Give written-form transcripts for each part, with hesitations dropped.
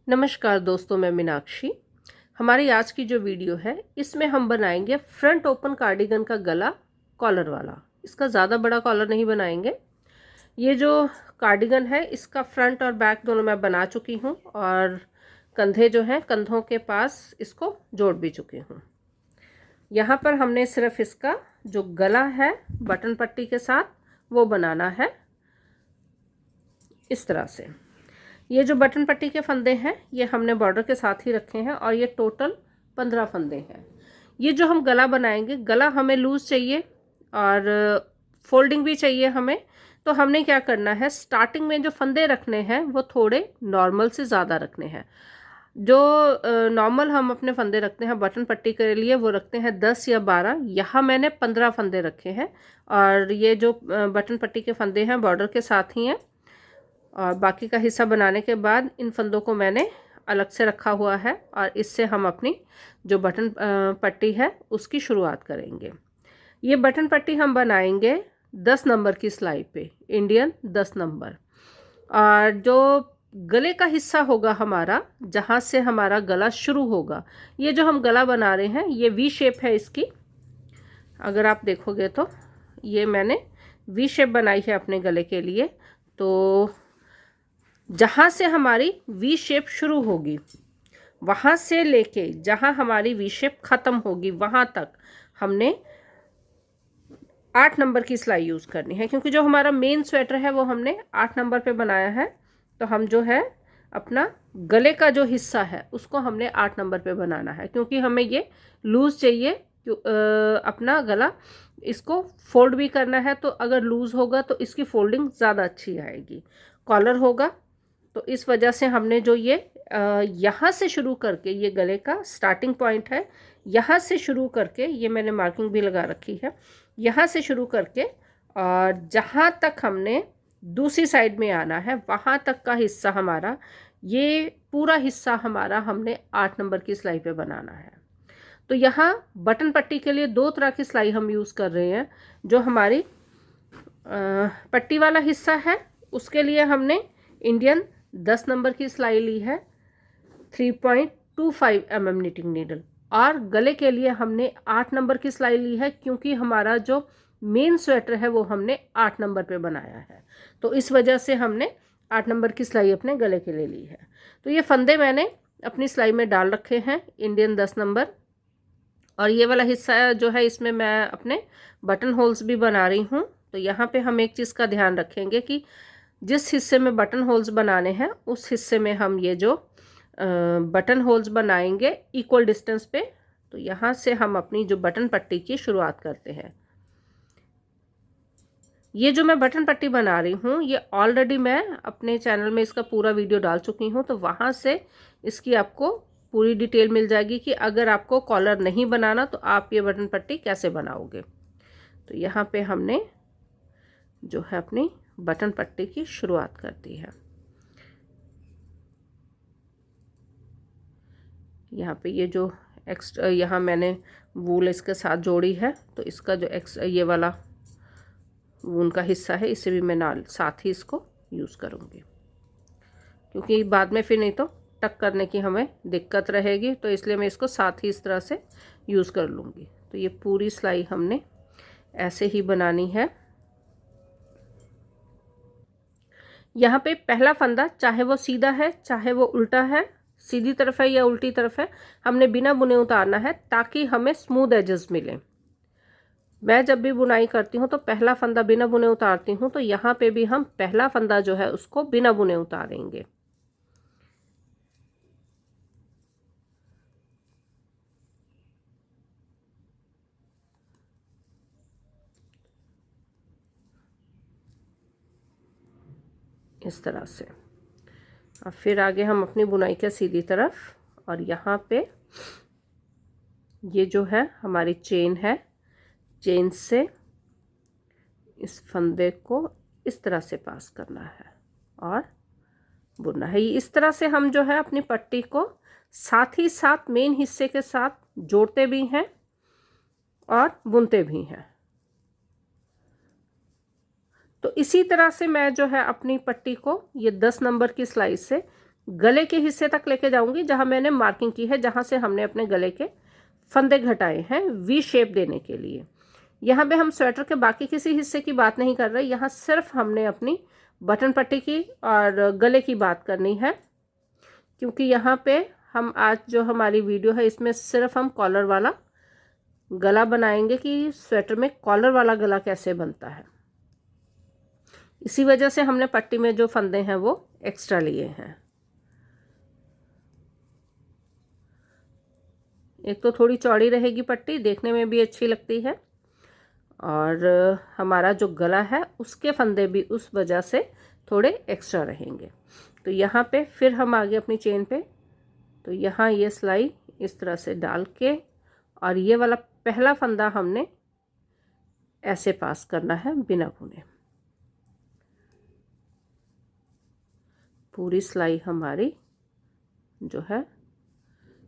नमस्कार दोस्तों, मैं मीनाक्षी। हमारी आज की जो वीडियो है इसमें हम बनाएंगे फ्रंट ओपन कार्डिगन का गला कॉलर वाला। इसका ज़्यादा बड़ा कॉलर नहीं बनाएंगे। ये जो कार्डिगन है इसका फ्रंट और बैक दोनों मैं बना चुकी हूँ और कंधे जो हैं कंधों के पास इसको जोड़ भी चुकी हूँ। यहाँ पर हमने सिर्फ इसका जो गला है बटन पट्टी के साथ वो बनाना है इस तरह से। ये जो बटन पट्टी के फंदे हैं ये हमने बॉर्डर के साथ ही रखे हैं और ये टोटल 15 फंदे हैं। ये जो हम गला बनाएंगे, गला हमें लूज़ चाहिए और फोल्डिंग भी चाहिए हमें। तो हमने क्या करना है, स्टार्टिंग में जो फंदे रखने हैं वो थोड़े नॉर्मल से ज़्यादा रखने हैं। जो नॉर्मल हम अपने फंदे रखते हैं बटन पट्टी के लिए वो रखते हैं 10 या 12। यहाँ मैंने 15 फंदे रखे हैं और ये जो बटन पट्टी के फंदे हैं बॉर्डर के साथ ही हैं। और बाकी का हिस्सा बनाने के बाद इन फंदों को मैंने अलग से रखा हुआ है और इससे हम अपनी जो बटन पट्टी है उसकी शुरुआत करेंगे। ये बटन पट्टी हम बनाएंगे 10 नंबर की सिलाई पे, इंडियन 10 नंबर। और जो गले का हिस्सा होगा हमारा, जहाँ से हमारा गला शुरू होगा, ये जो हम गला बना रहे हैं ये वी शेप है इसकी। अगर आप देखोगे तो ये मैंने वी शेप बनाई है अपने गले के लिए। तो जहाँ से हमारी वी शेप शुरू होगी वहाँ से लेके जहाँ हमारी वी शेप ख़त्म होगी वहाँ तक हमने 8 नंबर की सिलाई यूज़ करनी है, क्योंकि जो हमारा मेन स्वेटर है वो हमने 8 नंबर पे बनाया है। तो हम जो है अपना गले का जो हिस्सा है उसको हमने 8 नंबर पे बनाना है, क्योंकि हमें ये लूज़ चाहिए। अपना गला इसको फोल्ड भी करना है, तो अगर लूज़ होगा तो इसकी फोल्डिंग ज़्यादा अच्छी आएगी। कॉलर होगा तो इस वजह से हमने जो ये यहाँ से शुरू करके, ये गले का स्टार्टिंग पॉइंट है, यहाँ से शुरू करके, ये मैंने मार्किंग भी लगा रखी है, यहाँ से शुरू करके और जहाँ तक हमने दूसरी साइड में आना है वहाँ तक का हिस्सा हमारा, ये पूरा हिस्सा हमारा हमने 8 नंबर की सिलाई पे बनाना है। तो यहाँ बटन पट्टी के लिए 2 तरह की सिलाई हम यूज़ कर रहे हैं। जो हमारी पट्टी वाला हिस्सा है उसके लिए हमने इंडियन 10 नंबर की सिलाई ली है 3.25 mm निटिंग नीडल, और गले के लिए हमने 8 नंबर की सिलाई ली है, क्योंकि हमारा जो मेन स्वेटर है वो हमने 8 नंबर पे बनाया है। तो इस वजह से हमने 8 नंबर की सिलाई अपने गले के लिए ली है। तो ये फंदे मैंने अपनी सिलाई में डाल रखे हैं इंडियन 10 नंबर। और ये वाला हिस्सा जो है इसमें मैं अपने बटन होल्स भी बना रही हूँ। तो यहाँ पे हम एक चीज़ का ध्यान रखेंगे कि जिस हिस्से में बटन होल्स बनाने हैं उस हिस्से में हम ये जो बटन होल्स बनाएंगे इक्वल डिस्टेंस पे। तो यहाँ से हम अपनी जो बटन पट्टी की शुरुआत करते हैं। ये जो मैं बटन पट्टी बना रही हूँ ये ऑलरेडी मैं अपने चैनल में इसका पूरा वीडियो डाल चुकी हूँ, तो वहाँ से इसकी आपको पूरी डिटेल मिल जाएगी कि अगर आपको कॉलर नहीं बनाना तो आप ये बटन पट्टी कैसे बनाओगे। तो यहाँ पे हमने जो है अपनी बटन पट्टी की शुरुआत कर दी है। यहाँ पे ये जो एक्स्ट्रा यहाँ मैंने वूल इसके साथ जोड़ी है, तो इसका जो ये वाला वूल का हिस्सा है इसे भी मैं साथ ही इसको यूज़ करूँगी, क्योंकि बाद में फिर नहीं तो टक करने की हमें दिक्कत रहेगी। तो इसलिए मैं इसको साथ ही इस तरह से यूज़ कर लूँगी। तो ये पूरी सिलाई हमने ऐसे ही बनानी है। यहाँ पे पहला फंदा चाहे वो सीधा है चाहे वो उल्टा है, सीधी तरफ है या उल्टी तरफ है, हमने बिना बुने उतारना है ताकि हमें स्मूथ एजेस मिले। मैं जब भी बुनाई करती हूँ तो पहला फंदा बिना बुने उतारती हूँ, तो यहाँ पे भी हम पहला फंदा जो है उसको बिना बुने उतारेंगे। इस तरह से। अब फिर आगे हम अपनी बुनाई के सीधी तरफ, और यहाँ पे ये जो है हमारी चेन है, चेन से इस फंदे को इस तरह से पास करना है और बुनना है। इस तरह से हम जो है अपनी पट्टी को साथ ही साथ मेन हिस्से के साथ जोड़ते भी हैं और बुनते भी हैं। तो इसी तरह से मैं जो है अपनी पट्टी को ये 10 नंबर की सिलाई से गले के हिस्से तक लेके जाऊंगी जहां मैंने मार्किंग की है, जहां से हमने अपने गले के फंदे घटाए हैं वी शेप देने के लिए। यहाँ पे हम स्वेटर के बाकी किसी हिस्से की बात नहीं कर रहे, यहाँ सिर्फ हमने अपनी बटन पट्टी की और गले की बात करनी है, क्योंकि यहाँ पे हम आज जो हमारी वीडियो है इसमें सिर्फ हम कॉलर वाला गला बनाएंगे कि स्वेटर में कॉलर वाला गला कैसे बनता है। इसी वजह से हमने पट्टी में जो फंदे हैं वो एक्स्ट्रा लिए हैं। एक तो थोड़ी चौड़ी रहेगी पट्टी, देखने में भी अच्छी लगती है, और हमारा जो गला है उसके फंदे भी उस वजह से थोड़े एक्स्ट्रा रहेंगे। तो यहाँ पे फिर हम आगे अपनी चेन पे, तो यहाँ ये सिलाई इस तरह से डाल के, और ये वाला पहला फंदा हमने ऐसे पास करना है बिना बुने। पूरी सिलाई हमारी जो है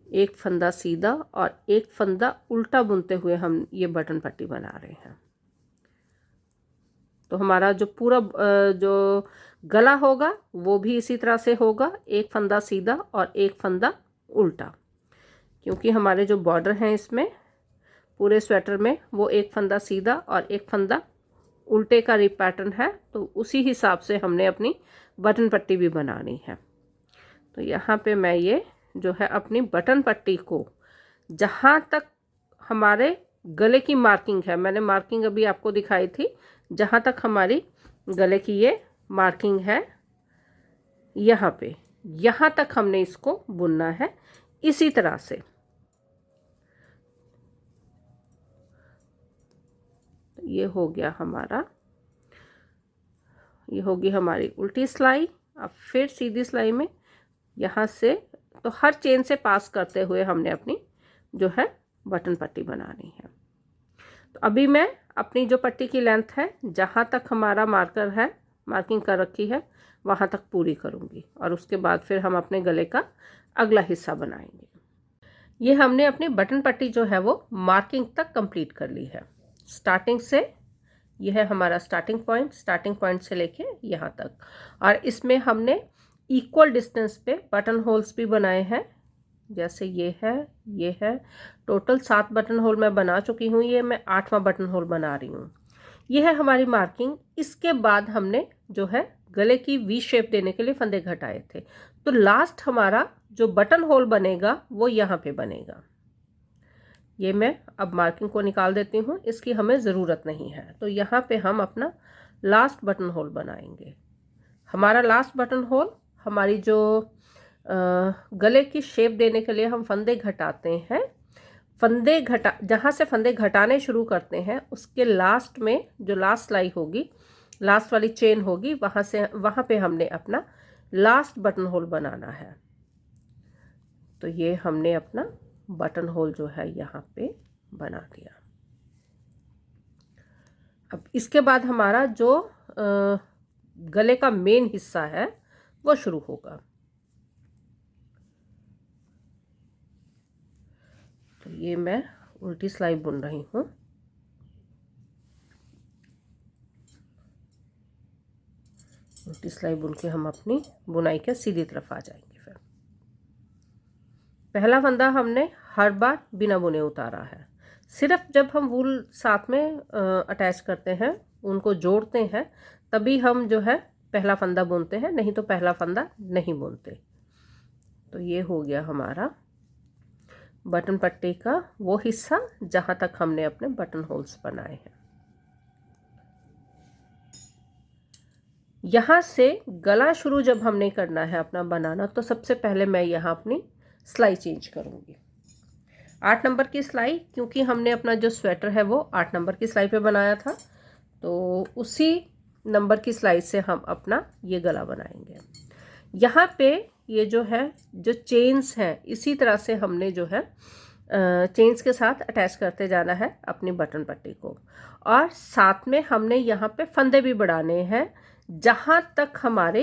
एक फंदा सीधा और एक फंदा उल्टा बुनते हुए हम ये बटन पट्टी बना रहे हैं। तो हमारा जो पूरा जो गला होगा वो भी इसी तरह से होगा, एक फंदा सीधा और एक फंदा उल्टा, क्योंकि हमारे जो बॉर्डर हैं इसमें पूरे स्वेटर में वो एक फंदा सीधा और एक फंदा उल्टे का रिप पैटर्न है, तो उसी हिसाब से हमने अपनी बटन पट्टी भी बनानी है। तो यहाँ पे मैं ये जो है अपनी बटन पट्टी को जहाँ तक हमारे गले की मार्किंग है, मैंने मार्किंग अभी आपको दिखाई थी, जहाँ तक हमारी गले की ये मार्किंग है यहाँ पे, यहाँ तक हमने इसको बुनना है इसी तरह से। तो ये हो गया हमारा, ये होगी हमारी उल्टी सिलाई। अब फिर सीधी सिलाई में यहाँ से, तो हर चेन से पास करते हुए हमने अपनी जो है बटन पट्टी बनानी है। तो अभी मैं अपनी जो पट्टी की लेंथ है, जहाँ तक हमारा मार्कर है, मार्किंग कर रखी है, वहाँ तक पूरी करूँगी, और उसके बाद फिर हम अपने गले का अगला हिस्सा बनाएंगे। ये हमने अपनी बटन पट्टी जो है वो मार्किंग तक कंप्लीट कर ली है। स्टार्टिंग से यह है हमारा स्टार्टिंग पॉइंट से लेके यहाँ तक, और इसमें हमने इक्वल डिस्टेंस पे बटन होल्स भी बनाए हैं। जैसे ये है, टोटल 7 बटन होल मैं बना चुकी हूँ, ये मैं 8वां बटन होल बना रही हूँ। ये है हमारी मार्किंग। इसके बाद हमने जो है गले की वी शेप देने के लिए फंदे घटाए थे, तो लास्ट हमारा जो बटन होल बनेगा वो यहाँ पे बनेगा। ये मैं अब मार्किंग को निकाल देती हूँ, इसकी हमें ज़रूरत नहीं है। तो यहाँ पे हम अपना लास्ट बटन होल बनाएंगे। हमारा लास्ट बटन होल, हमारी जो गले की शेप देने के लिए हम फंदे घटाते हैं, जहाँ से फंदे घटाने शुरू करते हैं उसके लास्ट में जो लास्ट सिलाई होगी, लास्ट वाली चेन होगी, वहाँ पे हमने अपना लास्ट बटन होल बनाना है। तो ये हमने अपना बटन होल जो है यहाँ पे बना दिया। अब इसके बाद हमारा जो गले का मेन हिस्सा है वो शुरू होगा। तो ये मैं उल्टी सिलाई बुन रही हूँ। उल्टी सिलाई बुन के हम अपनी बुनाई के सीधी तरफ आ जाएंगे। फिर पहला फंदा हमने हर बार बिना बुने उतारा है, सिर्फ जब हम वूल साथ में अटैच करते हैं, उनको जोड़ते हैं, तभी हम जो है पहला फंदा बुनते हैं, नहीं तो पहला फंदा नहीं बुनते। तो ये हो गया हमारा बटन पट्टी का वो हिस्सा जहाँ तक हमने अपने बटन होल्स बनाए हैं। यहाँ से गला शुरू जब हमने करना है अपना बनाना, तो सबसे पहले मैं यहाँ अपनी सिलाई चेंज करूँगी। 8 नंबर की सिलाई, क्योंकि हमने अपना जो स्वेटर है वो 8 नंबर की सिलाई पे बनाया था, तो उसी नंबर की सिलाई से हम अपना ये गला बनाएंगे। यहाँ पे ये जो है, जो चेन्स हैं, इसी तरह से हमने जो है चेन्स के साथ अटैच करते जाना है अपनी बटन पट्टी को, और साथ में हमने यहाँ पे फंदे भी बढ़ाने हैं जहाँ तक हमारे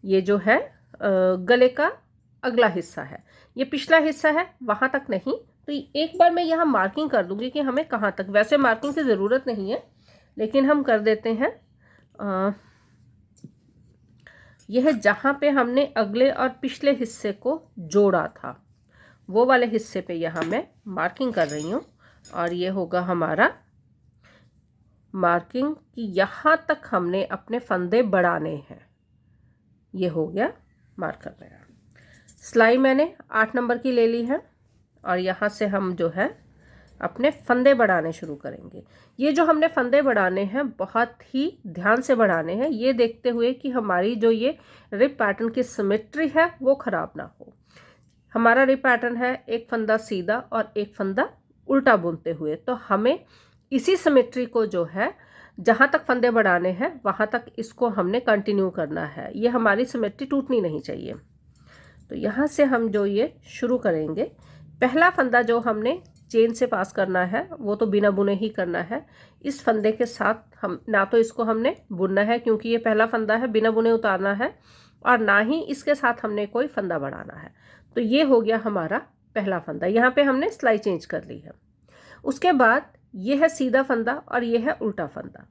ये जो है गले का अगला हिस्सा है। ये पिछला हिस्सा है, वहाँ तक नहीं। तो एक बार मैं यहाँ मार्किंग कर दूँगी कि हमें कहाँ तक, वैसे मार्किंग की ज़रूरत नहीं है लेकिन हम कर देते हैं। यह जहाँ पे हमने अगले और पिछले हिस्से को जोड़ा था वो वाले हिस्से पे यहाँ मैं मार्किंग कर रही हूँ। और ये होगा हमारा मार्किंग कि यहाँ तक हमने अपने फंदे बढ़ाने हैं। ये हो गया मार्कर मेरा। सिलाई मैंने 8 नंबर की ले ली है और यहाँ से हम जो है अपने फंदे बढ़ाने शुरू करेंगे। ये जो हमने फंदे बढ़ाने हैं बहुत ही ध्यान से बढ़ाने हैं, ये देखते हुए कि हमारी जो ये रिप पैटर्न की सिमेट्री है वो ख़राब ना हो। हमारा रिप पैटर्न है एक फंदा सीधा और एक फंदा उल्टा बुनते हुए, तो हमें इसी सिमेट्री को जो है जहाँ तक फंदे बढ़ाने हैं वहाँ तक इसको हमने कंटिन्यू करना है। ये हमारी सिमेट्री टूटनी नहीं चाहिए। तो यहाँ से हम जो ये शुरू करेंगे, पहला फंदा जो हमने चेन से पास करना है वो तो बिना बुने ही करना है। इस फंदे के साथ हम ना तो इसको हमने बुनना है क्योंकि ये पहला फंदा है, बिना बुने उतारना है, और ना ही इसके साथ हमने कोई फंदा बढ़ाना है। तो ये हो गया हमारा पहला फंदा। यहाँ पे हमने सिलाई चेंज कर ली है। उसके बाद ये है सीधा फंदा और ये है उल्टा फंदा।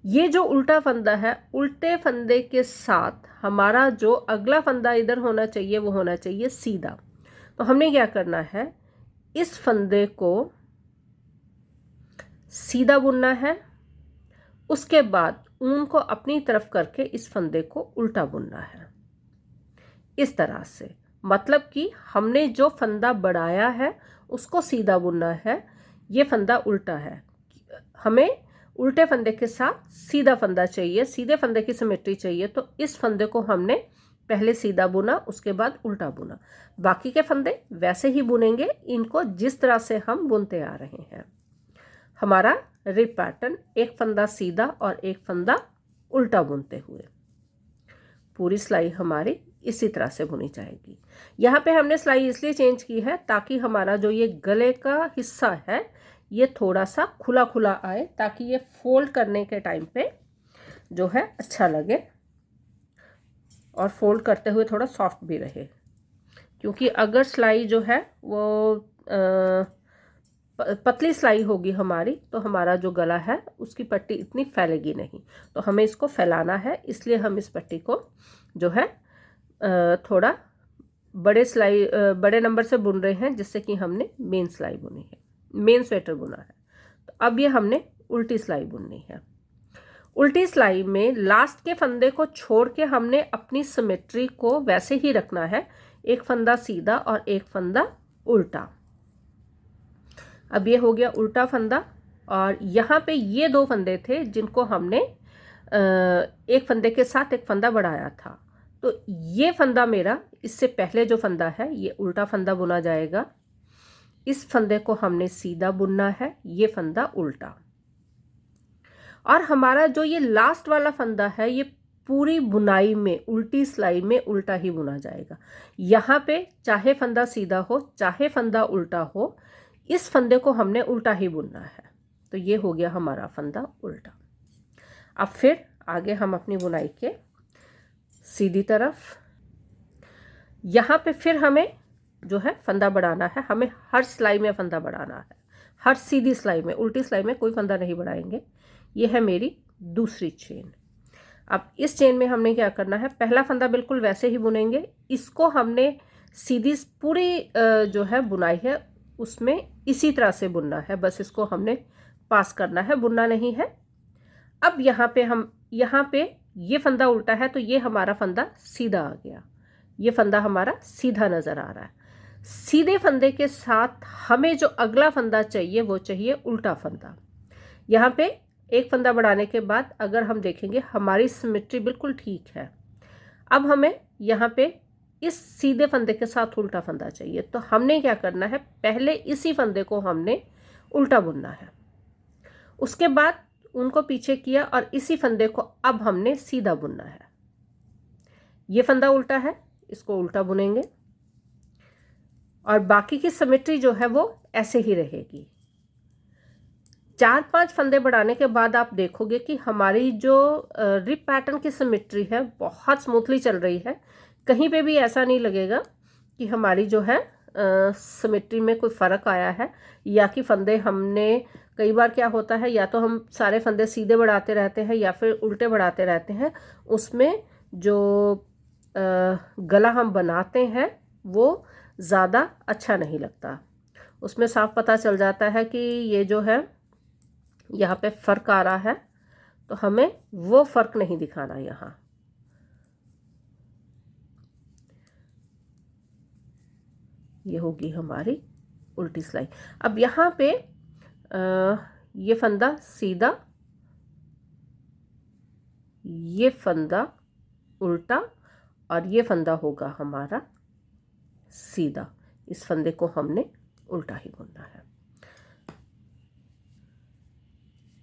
ये जो उल्टा फंदा है, उल्टे फंदे के साथ हमारा जो अगला फंदा इधर होना चाहिए वो होना चाहिए सीधा। तो हमने क्या करना है, इस फंदे को सीधा बुनना है, उसके बाद ऊन को अपनी तरफ करके इस फंदे को उल्टा बुनना है इस तरह से। मतलब कि हमने जो फंदा बढ़ाया है उसको सीधा बुनना है, ये फंदा उल्टा है, हमें उल्टे फंदे के साथ सीधा फंदा चाहिए, सीधे फंदे की सिमेट्री चाहिए। तो इस फंदे को हमने पहले सीधा बुना, उसके बाद उल्टा बुना। बाकी के फंदे वैसे ही बुनेंगे, इनको जिस तरह से हम बुनते आ रहे हैं। हमारा रिप पैटर्न एक फंदा सीधा और एक फंदा उल्टा बुनते हुए। पूरी सिलाई हमारी इसी तरह से बुनी जाएगी। यहाँ पे हमने सिलाई इसलिए चेंज की है ताकि हमारा जो ये गले का हिस्सा है ये थोड़ा सा खुला खुला आए, ताकि ये फोल्ड करने के टाइम पे जो है अच्छा लगे और फोल्ड करते हुए थोड़ा सॉफ्ट भी रहे। क्योंकि अगर सिलाई जो है वो पतली सिलाई होगी हमारी तो हमारा जो गला है उसकी पट्टी इतनी फैलेगी नहीं। तो हमें इसको फैलाना है, इसलिए हम इस पट्टी को जो है थोड़ा बड़े नंबर से बुन रहे हैं, जिससे कि हमने मेन सिलाई बुनी है, मेन स्वेटर बुना है। तो अब ये हमने उल्टी सिलाई बुननी है। उल्टी सिलाई में लास्ट के फंदे को छोड़ के हमने अपनी सिमेट्री को वैसे ही रखना है, एक फंदा सीधा और एक फंदा उल्टा। अब ये हो गया उल्टा फंदा, और यहाँ पे ये 2 फंदे थे जिनको हमने एक फंदे के साथ एक फंदा बढ़ाया था। तो ये फंदा मेरा, इससे पहले जो फंदा है ये उल्टा फंदा बुना जाएगा। इस फंदे को हमने सीधा बुनना है, ये फंदा उल्टा। और हमारा जो ये लास्ट वाला फंदा है ये पूरी बुनाई में उल्टी सिलाई में उल्टा ही बुना जाएगा। यहाँ पे चाहे फंदा सीधा हो चाहे फंदा उल्टा हो, इस फंदे को हमने उल्टा ही बुनना है। तो ये हो गया हमारा फंदा उल्टा। अब फिर आगे हम अपनी बुनाई के सीधी तरफ, यहाँ पे फिर हमें जो है फंदा बढ़ाना है। हमें हर सिलाई में फंदा बढ़ाना है, हर सीधी सिलाई में, उल्टी सिलाई में कोई फंदा नहीं बढ़ाएंगे। ये है मेरी दूसरी चेन। अब इस चेन में हमने क्या करना है, पहला फंदा बिल्कुल वैसे ही बुनेंगे, इसको हमने सीधी पूरी जो है बुनाई है उसमें इसी तरह से बुनना है, बस इसको हमने पास करना है, बुनना नहीं है। अब यहाँ पे ये फंदा उल्टा है तो ये हमारा फंदा सीधा आ गया, ये फंदा हमारा सीधा नज़र आ रहा है। सीधे फंदे के साथ हमें जो अगला फंदा चाहिए वो चाहिए उल्टा फंदा। यहाँ पे एक फंदा बढ़ाने के बाद अगर हम देखेंगे हमारी सिमेट्री बिल्कुल ठीक है। अब हमें यहाँ पे इस सीधे फंदे के साथ उल्टा फंदा चाहिए। तो हमने क्या करना है, पहले इसी फंदे को हमने उल्टा बुनना है, उसके बाद उनको पीछे किया और इसी फंदे को अब हमने सीधा बुनना है। ये फंदा उल्टा है, इसको उल्टा बुनेंगे और बाकी की सिमेट्री जो है वो ऐसे ही रहेगी। 4-5 फंदे बढ़ाने के बाद आप देखोगे कि हमारी जो रिप पैटर्न की सिमेट्री है बहुत स्मूथली चल रही है। कहीं पे भी ऐसा नहीं लगेगा कि हमारी जो है सिमेट्री में कोई फ़र्क आया है, या कि फंदे हमने, कई बार क्या होता है या तो हम सारे फंदे सीधे बढ़ाते रहते हैं या फिर उल्टे बढ़ाते रहते हैं, उसमें जो गला हम बनाते हैं वो ज़्यादा अच्छा नहीं लगता। उसमें साफ पता चल जाता है कि ये जो है यहाँ पे फ़र्क आ रहा है, तो हमें वो फ़र्क नहीं दिखाना यहाँ। ये होगी हमारी उल्टी सिलाई। अब यहाँ पे ये फंदा सीधा, ये फंदा उल्टा और ये फंदा होगा हमारा सीधा। इस फंदे को हमने उल्टा ही बुनना है।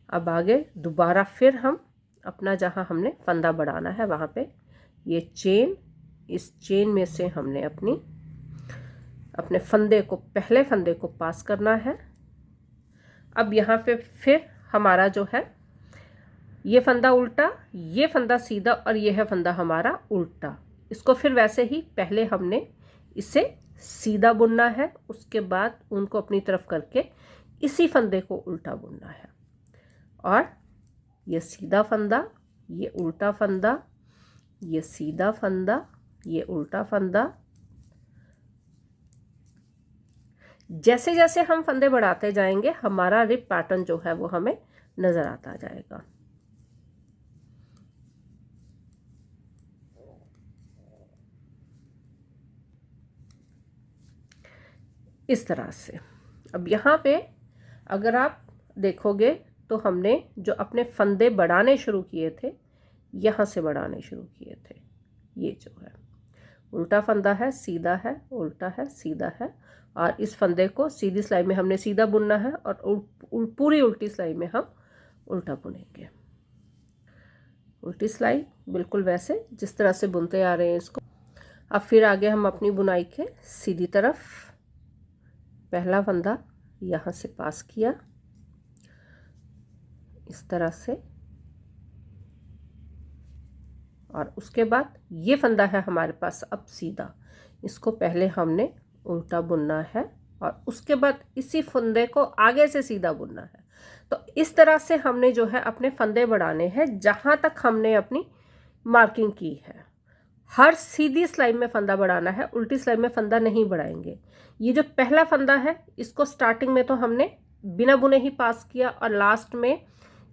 अब आगे दोबारा फिर हम अपना जहाँ हमने फंदा बढ़ाना है वहाँ पे ये चेन, इस चेन में से हमने अपने फंदे को, पहले फंदे को पास करना है। अब यहाँ पे फिर हमारा जो है ये फंदा उल्टा, ये फंदा सीधा और ये है फंदा हमारा उल्टा। इसको फिर वैसे ही पहले हमने इसे सीधा बुनना है, उसके बाद उनको अपनी तरफ करके इसी फंदे को उल्टा बुनना है। और ये सीधा फंदा, ये उल्टा फंदा, ये सीधा फंदा, ये उल्टा फंदा। जैसे जैसे हम फंदे बढ़ाते जाएंगे हमारा रिप पैटर्न जो है वो हमें नज़र आता जाएगा। इस तरह से। अब यहाँ पे अगर आप देखोगे तो हमने जो अपने फंदे बढ़ाने शुरू किए थे, यहाँ से बढ़ाने शुरू किए थे। ये जो है उल्टा फंदा है, सीधा है, उल्टा है, सीधा है, और इस फंदे को सीधी सिलाई में हमने सीधा बुनना है और पूरी उल्टी सिलाई में हम उल्टा बुनेंगे। उल्टी सिलाई बिल्कुल वैसे जिस तरह से बुनते आ रहे हैं इसको। अब फिर आगे हम अपनी बुनाई के सीधी तरफ पहला फंदा यहाँ से पास किया इस तरह से, और उसके बाद ये फंदा है हमारे पास अब सीधा, इसको पहले हमने उल्टा बुनना है और उसके बाद इसी फंदे को आगे से सीधा बुनना है। तो इस तरह से हमने जो है अपने फंदे बढ़ाने हैं जहाँ तक हमने अपनी मार्किंग की है। हर सीधी सिलाई में फंदा बढ़ाना है, उल्टी सिलाई में फंदा नहीं बढ़ाएंगे। ये जो पहला फंदा है इसको स्टार्टिंग में तो हमने बिना बुने ही पास किया और लास्ट में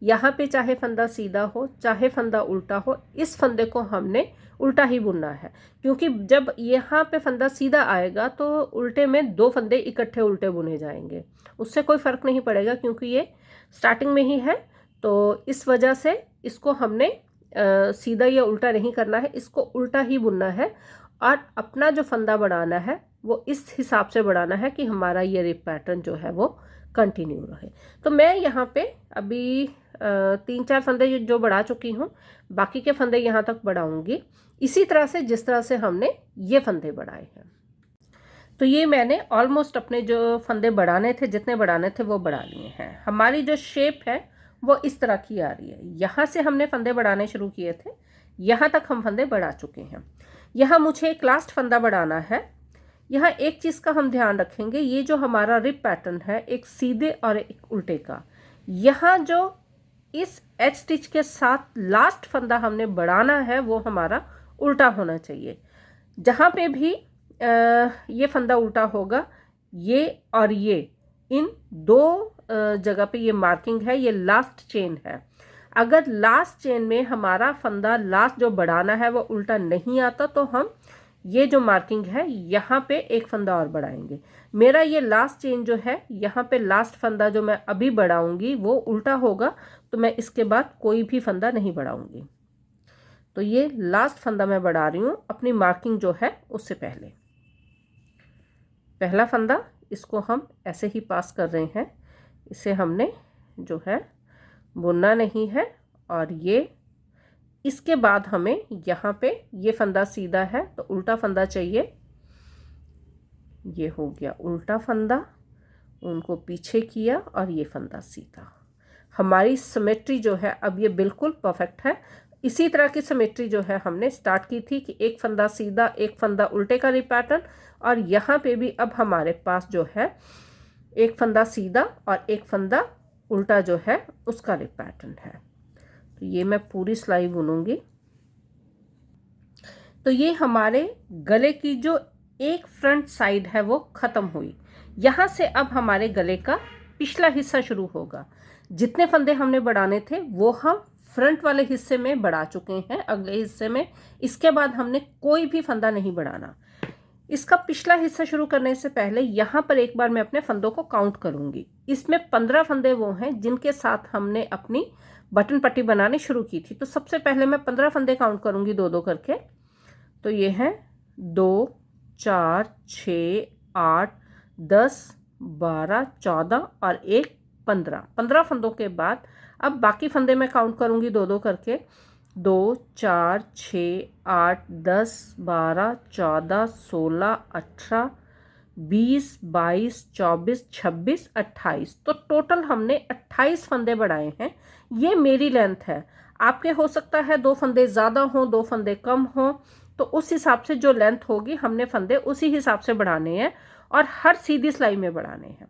यहाँ पे चाहे फंदा सीधा हो चाहे फंदा उल्टा हो, इस फंदे को हमने उल्टा ही बुनना है, क्योंकि जब यहाँ पे फंदा सीधा आएगा तो उल्टे में दो फंदे इकट्ठे उल्टे बुने जाएंगे, उससे कोई फ़र्क नहीं पड़ेगा क्योंकि ये स्टार्टिंग में ही है। तो इस वजह से इसको हमने सीधा या उल्टा नहीं करना है, इसको उल्टा ही बुनना है और अपना जो फंदा बढ़ाना है वो इस हिसाब से बढ़ाना है कि हमारा ये रिप पैटर्न जो है वो कंटिन्यू रहे। तो मैं यहाँ पे अभी 3-4 फंदे जो बढ़ा चुकी हूँ, बाकी के फंदे यहाँ तक बढ़ाऊँगी इसी तरह से जिस तरह से हमने ये फंदे बढ़ाए हैं। तो ये मैंने ऑलमोस्ट अपने जो फंदे बढ़ाने थे, जितने बढ़ाने थे वो बढ़ा लिए हैं। हमारी जो शेप है वो इस तरह की आ रही है। यहाँ से हमने फंदे बढ़ाने शुरू किए थे, यहाँ तक हम फंदे बढ़ा चुके हैं। यहाँ मुझे एक लास्ट फंदा बढ़ाना है। यहाँ एक चीज़ का हम ध्यान रखेंगे, ये जो हमारा रिप पैटर्न है एक सीधे और एक उल्टे का, यहाँ जो इस एच स्टिच के साथ लास्ट फंदा हमने बढ़ाना है वो हमारा उल्टा होना चाहिए। जहाँ पे भी ये फंदा उल्टा होगा, ये और ये इन दो जगह पे ये मार्किंग है, ये लास्ट चेन है। अगर लास्ट चेन में हमारा फंदा लास्ट जो बढ़ाना है वो उल्टा नहीं आता तो हम ये जो मार्किंग है यहाँ पे एक फंदा और बढ़ाएंगे। मेरा ये लास्ट चेन जो है यहाँ पे लास्ट फंदा जो मैं अभी बढ़ाऊंगी वो उल्टा होगा, तो मैं इसके बाद कोई भी फंदा नहीं बढ़ाऊंगी। तो ये लास्ट फंदा मैं बढ़ा रही हूँ अपनी मार्किंग जो है उससे पहले। पहला फंदा इसको हम ऐसे ही पास कर रहे हैं, इसे हमने जो है बुनना नहीं है। और ये इसके बाद हमें यहाँ पे ये फंदा सीधा है तो उल्टा फंदा चाहिए। ये हो गया उल्टा फंदा, उनको पीछे किया और ये फंदा सीधा। हमारी सिमेट्री जो है अब ये बिल्कुल परफेक्ट है। इसी तरह की सिमेट्री जो है हमने स्टार्ट की थी कि एक फंदा सीधा एक फंदा उल्टे का रिप पैटर्न, और यहाँ पे भी अब हमारे पास जो है एक फंदा सीधा और एक फंदा उल्टा जो है उसका रिप पैटर्न है। तो ये मैं पूरी सिलाई बुनूंगी। तो ये हमारे गले की जो एक फ्रंट साइड है वो ख़त्म हुई। यहाँ से अब हमारे गले का पिछला हिस्सा शुरू होगा। जितने फंदे हमने बढ़ाने थे वो हम फ्रंट वाले हिस्से में बढ़ा चुके हैं, अगले हिस्से में। इसके बाद हमने कोई भी फंदा नहीं बढ़ाना। इसका पिछला हिस्सा शुरू करने से पहले यहाँ पर एक बार मैं अपने फंदों को काउंट करूँगी। इसमें 15 फंदे वो हैं जिनके साथ हमने अपनी बटन पट्टी बनानी शुरू की थी। तो सबसे पहले मैं 15 फंदे काउंट करूँगी, 2-2 करके। तो ये हैं 2, 4, 6, 8, 10, 12, 14 और 1, 15। 15 फंदों के बाद अब बाकी फंदे मैं काउंट करूँगी 2-2 करके। 2, 4, 6, 8, 10, 12, 14, 16, 18, 20, 22, 24, 26, 28। तो टोटल हमने 28 फंदे बढ़ाए हैं। ये मेरी लेंथ है। आपके हो सकता है 2 फंदे ज़्यादा हों, 2 फंदे कम हों, तो उस हिसाब से जो लेंथ होगी हमने फंदे उसी हिसाब से बढ़ाने हैं और हर सीधी सिलाई में बढ़ाने हैं।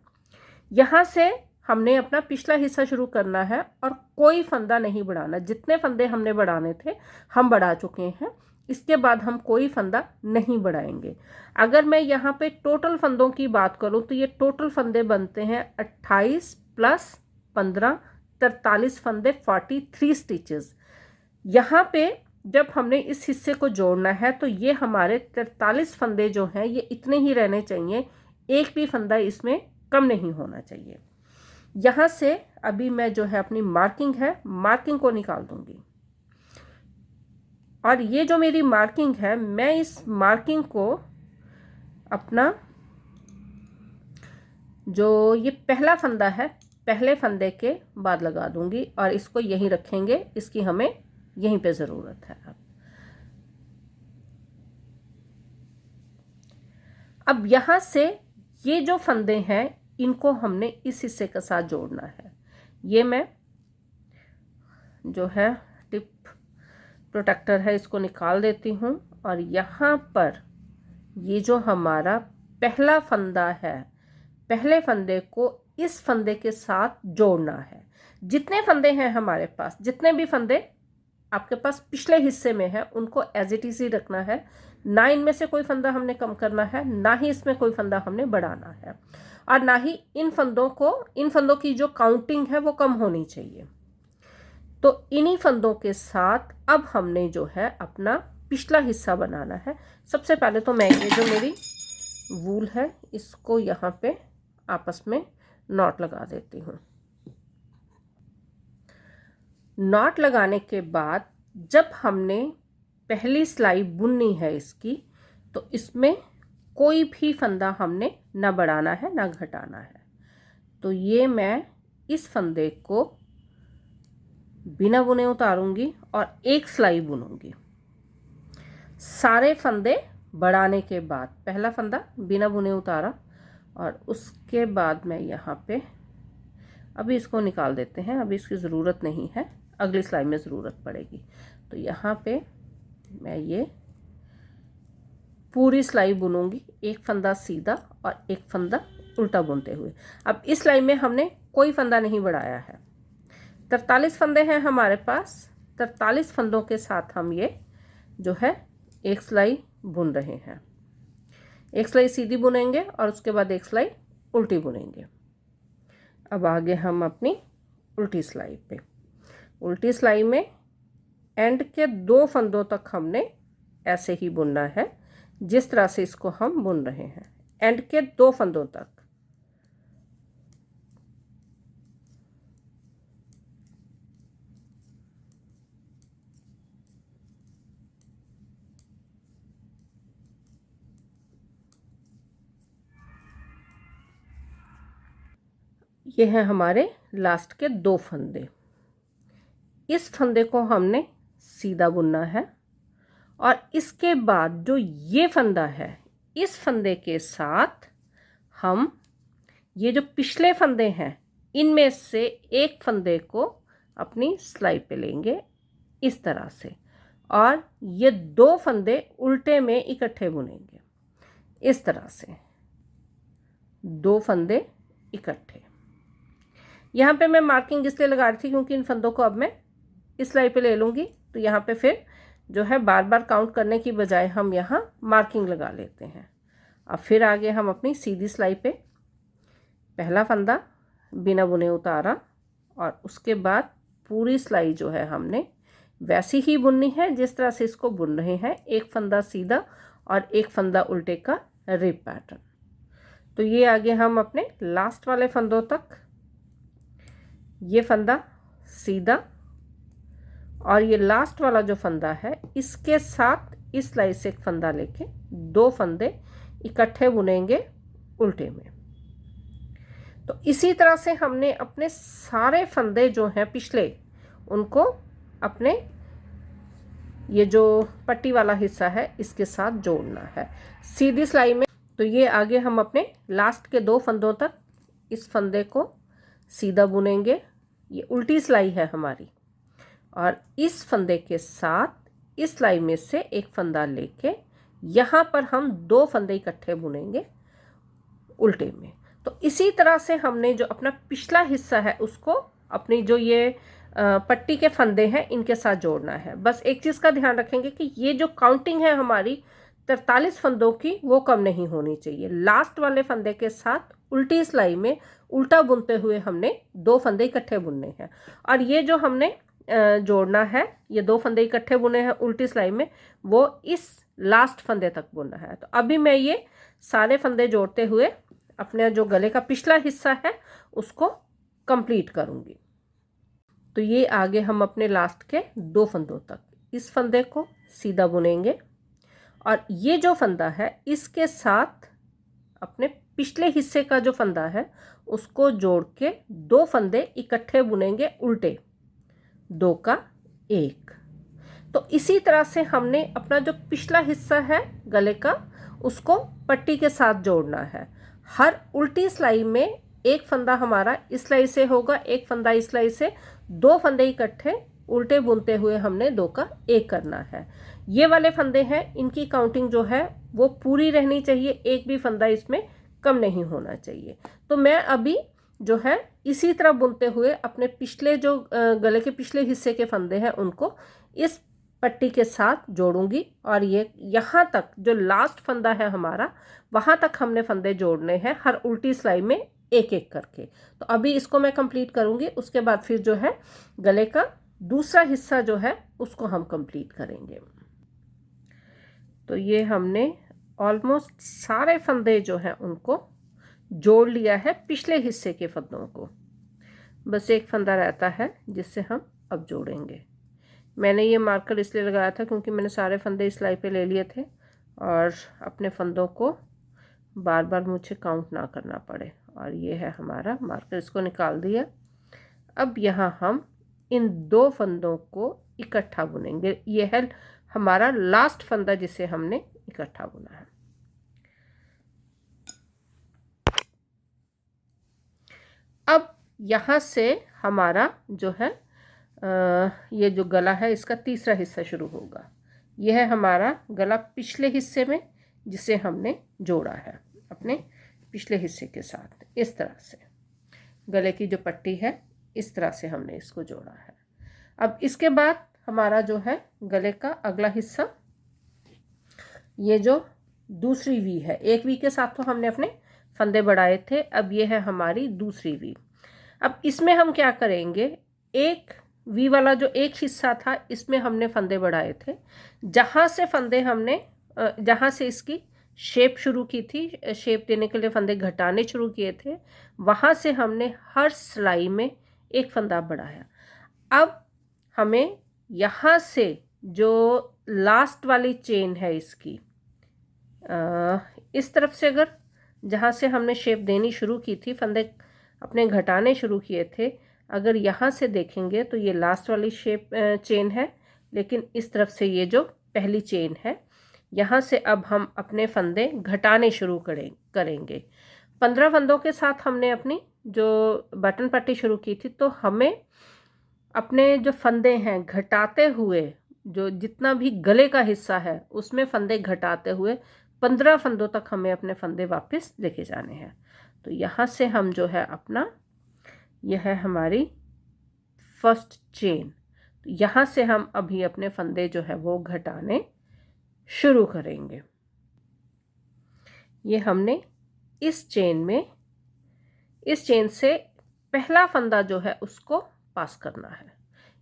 यहाँ से हमने अपना पिछला हिस्सा शुरू करना है और कोई फंदा नहीं बढ़ाना। जितने फंदे हमने बढ़ाने थे हम बढ़ा चुके हैं। इसके बाद हम कोई फंदा नहीं बढ़ाएंगे। अगर मैं यहाँ पे टोटल फंदों की बात करूँ तो ये टोटल फंदे बनते हैं 28 + 15, 43 फंदे, 43 स्टिचेस। यहाँ पे जब हमने इस हिस्से को जोड़ना है तो ये हमारे 43 फंदे जो हैं ये इतने ही रहने चाहिए। एक भी फंदा इसमें कम नहीं होना चाहिए। यहाँ से अभी मैं जो है अपनी मार्किंग है, मार्किंग को निकाल दूंगी। और ये जो मेरी मार्किंग है, मैं इस मार्किंग को अपना जो ये पहला फंदा है, पहले फंदे के बाद लगा दूंगी और इसको यहीं रखेंगे। इसकी हमें यहीं पे ज़रूरत है। अब यहाँ से ये जो फंदे हैं इनको हमने इस हिस्से के साथ जोड़ना है। ये मैं जो है टिप प्रोटेक्टर है इसको निकाल देती हूँ और यहाँ पर ये जो हमारा पहला फंदा है, पहले फंदे को इस फंदे के साथ जोड़ना है। जितने फंदे हैं हमारे पास, जितने भी फंदे आपके पास पिछले हिस्से में है उनको एज इट इज ही रखना है। ना इनमें से कोई फंदा हमने कम करना है, ना ही इसमें कोई फंदा हमने बढ़ाना है और ना ही इन फंदों की जो काउंटिंग है वो कम होनी चाहिए। तो इन्हीं फंदों के साथ अब हमने जो है अपना पिछला हिस्सा बनाना है। सबसे पहले तो मैं ये जो मेरी वूल है इसको यहाँ पे आपस में नॉट लगा देती हूँ। नॉट लगाने के बाद जब हमने पहली सिलाई बुननी है इसकी, तो इसमें कोई भी फंदा हमने ना बढ़ाना है ना घटाना है। तो ये मैं इस फंदे को बिना बुने उतारूंगी और एक सिलाई बुनूंगी। सारे फंदे बढ़ाने के बाद पहला फंदा बिना बुने उतारा और उसके बाद मैं यहाँ पे अभी इसको निकाल देते हैं। अभी इसकी ज़रूरत नहीं है, अगली सिलाई में ज़रूरत पड़ेगी। तो यहाँ पे मैं ये पूरी सिलाई बुनूंगी, एक फंदा सीधा और एक फंदा उल्टा बुनते हुए। अब इस सिलाई में हमने कोई फंदा नहीं बढ़ाया है। 43 फंदे हैं हमारे पास। 43 फंदों के साथ हम ये जो है एक सिलाई बुन रहे हैं। एक सिलाई सीधी बुनेंगे और उसके बाद एक सिलाई उल्टी बुनेंगे। अब आगे हम अपनी उल्टी सिलाई पे, उल्टी सिलाई में एंड के 2 फंदों तक हमने ऐसे ही बुनना है जिस तरह से इसको हम बुन रहे हैं, एंड के 2 फंदों तक। ये हैं हमारे लास्ट के 2 फंदे। इस फंदे को हमने सीधा बुनना है और इसके बाद जो ये फंदा है, इस फंदे के साथ हम ये जो पिछले फंदे हैं इनमें से एक फंदे को अपनी सिलाई पे लेंगे इस तरह से, और ये 2 फंदे उल्टे में इकट्ठे बुनेंगे इस तरह से, 2 फंदे इकट्ठे। यहाँ पे मैं मार्किंग इसलिए लगा रही थी क्योंकि इन फंदों को अब मैं इस सिलाई पे ले लूँगी। तो यहाँ पे फिर जो है बार बार काउंट करने की बजाय हम यहाँ मार्किंग लगा लेते हैं। अब फिर आगे हम अपनी सीधी सिलाई पे पहला फंदा बिना बुने उतारा और उसके बाद पूरी सिलाई जो है हमने वैसी ही बुननी है जिस तरह से इसको बुन रहे हैं, एक फंदा सीधा और एक फंदा उल्टे का रिप पैटर्न। तो ये आगे हम अपने लास्ट वाले फंदों तक ये फंदा सीधा और ये लास्ट वाला जो फंदा है इसके साथ इस सिलाई से एक फंदा लेके 2 फंदे इकट्ठे बुनेंगे उल्टे में। तो इसी तरह से हमने अपने सारे फंदे जो हैं पिछले उनको अपने ये जो पट्टी वाला हिस्सा है इसके साथ जोड़ना है सीधी सिलाई में। तो ये आगे हम अपने लास्ट के 2 फंदों तक इस फंदे को सीधा बुनेंगे, ये उल्टी सिलाई है हमारी, और इस फंदे के साथ इस सिलाई में से एक फंदा लेके यहाँ पर हम 2 फंदे इकट्ठे बुनेंगे उल्टे में। तो इसी तरह से हमने जो अपना पिछला हिस्सा है उसको अपनी जो ये पट्टी के फंदे हैं इनके साथ जोड़ना है। बस एक चीज़ का ध्यान रखेंगे कि ये जो काउंटिंग है हमारी 43 फंदों की वो कम नहीं होनी चाहिए। लास्ट वाले फंदे के साथ उल्टी सिलाई में उल्टा बुनते हुए हमने 2 फंदे इकट्ठे बुनने हैं, और ये जो हमने जोड़ना है ये 2 फंदे इकट्ठे बुने हैं उल्टी सिलाई में वो इस लास्ट फंदे तक बुनना है। तो अभी मैं ये सारे फंदे जोड़ते हुए अपने जो गले का पिछला हिस्सा है उसको कंप्लीट करूँगी। तो ये आगे हम अपने लास्ट के 2 फंदों तक इस फंदे को सीधा बुनेंगे और ये जो फंदा है इसके साथ अपने पिछले हिस्से का जो फंदा है उसको जोड़ के 2 फंदे इकट्ठे बुनेंगे उल्टे, 2 का 1। तो इसी तरह से हमने अपना जो पिछला हिस्सा है गले का उसको पट्टी के साथ जोड़ना है। हर उल्टी सिलाई में एक फंदा हमारा इस सिलाई से होगा, एक फंदा इस सिलाई से, 2 फंदे इकट्ठे उल्टे बुनते हुए हमने 2 का 1 करना है। ये वाले फंदे हैं इनकी काउंटिंग जो है वो पूरी रहनी चाहिए, एक भी फंदा इसमें कम नहीं होना चाहिए। तो मैं अभी जो है इसी तरह बुनते हुए अपने पिछले जो गले के पिछले हिस्से के फंदे हैं उनको इस पट्टी के साथ जोड़ूंगी और ये यहाँ तक जो लास्ट फंदा है हमारा वहाँ तक हमने फंदे जोड़ने हैं हर उल्टी सिलाई में एक एक करके। तो अभी इसको मैं कंप्लीट करूँगी, उसके बाद फिर जो है गले का दूसरा हिस्सा जो है उसको हम कंप्लीट करेंगे। तो ये हमने ऑलमोस्ट सारे फंदे जो हैं उनको जोड़ लिया है पिछले हिस्से के फंदों को, बस एक फंदा रहता है जिससे हम अब जोड़ेंगे। मैंने ये मार्कर इसलिए लगाया था क्योंकि मैंने सारे फंदे इस सिलाई पे ले लिए थे और अपने फंदों को बार बार मुझे काउंट ना करना पड़े। और ये है हमारा मार्कर, इसको निकाल दिया। अब यहाँ हम इन 2 फंदों को इकट्ठा बुनेंगे। ये है हमारा लास्ट फंदा जिसे हमने इकट्ठा बुना है। अब यहाँ से हमारा जो है ये जो गला है इसका तीसरा हिस्सा शुरू होगा। यह है हमारा गला पिछले हिस्से में जिसे हमने जोड़ा है अपने पिछले हिस्से के साथ। इस तरह से गले की जो पट्टी है इस तरह से हमने इसको जोड़ा है। अब इसके बाद हमारा जो है गले का अगला हिस्सा, ये जो दूसरी वी है, एक वी के साथ तो हमने अपने फंदे बढ़ाए थे, अब ये है हमारी दूसरी वी। अब इसमें हम क्या करेंगे, एक वी वाला जो एक हिस्सा था इसमें हमने फंदे बढ़ाए थे, जहाँ से फंदे हमने जहाँ से इसकी शेप शुरू की थी, शेप देने के लिए फंदे घटाने शुरू किए थे, वहाँ से हमने हर सिलाई में एक फंदा बढ़ाया। अब हमें यहाँ से जो लास्ट वाली चेन है इसकी इस तरफ से, अगर जहाँ से हमने शेप देनी शुरू की थी, फंदे अपने घटाने शुरू किए थे, अगर यहाँ से देखेंगे तो ये लास्ट वाली शेप चेन है, लेकिन इस तरफ से ये जो पहली चेन है, यहाँ से अब हम अपने फंदे घटाने शुरू करेंगे। 15 फंदों के साथ हमने अपनी जो बटन पट्टी शुरू की थी, तो हमें अपने जो फंदे हैं घटाते हुए, जो जितना भी गले का हिस्सा है उसमें फंदे घटाते हुए 15 फंदों तक हमें अपने फंदे वापस लेके जाने हैं। तो यहाँ से हम जो है अपना, यह है हमारी फर्स्ट चेन, तो यहाँ से हम अभी अपने फंदे जो है वो घटाने शुरू करेंगे। ये हमने इस चेन से पहला फंदा जो है उसको पास करना है,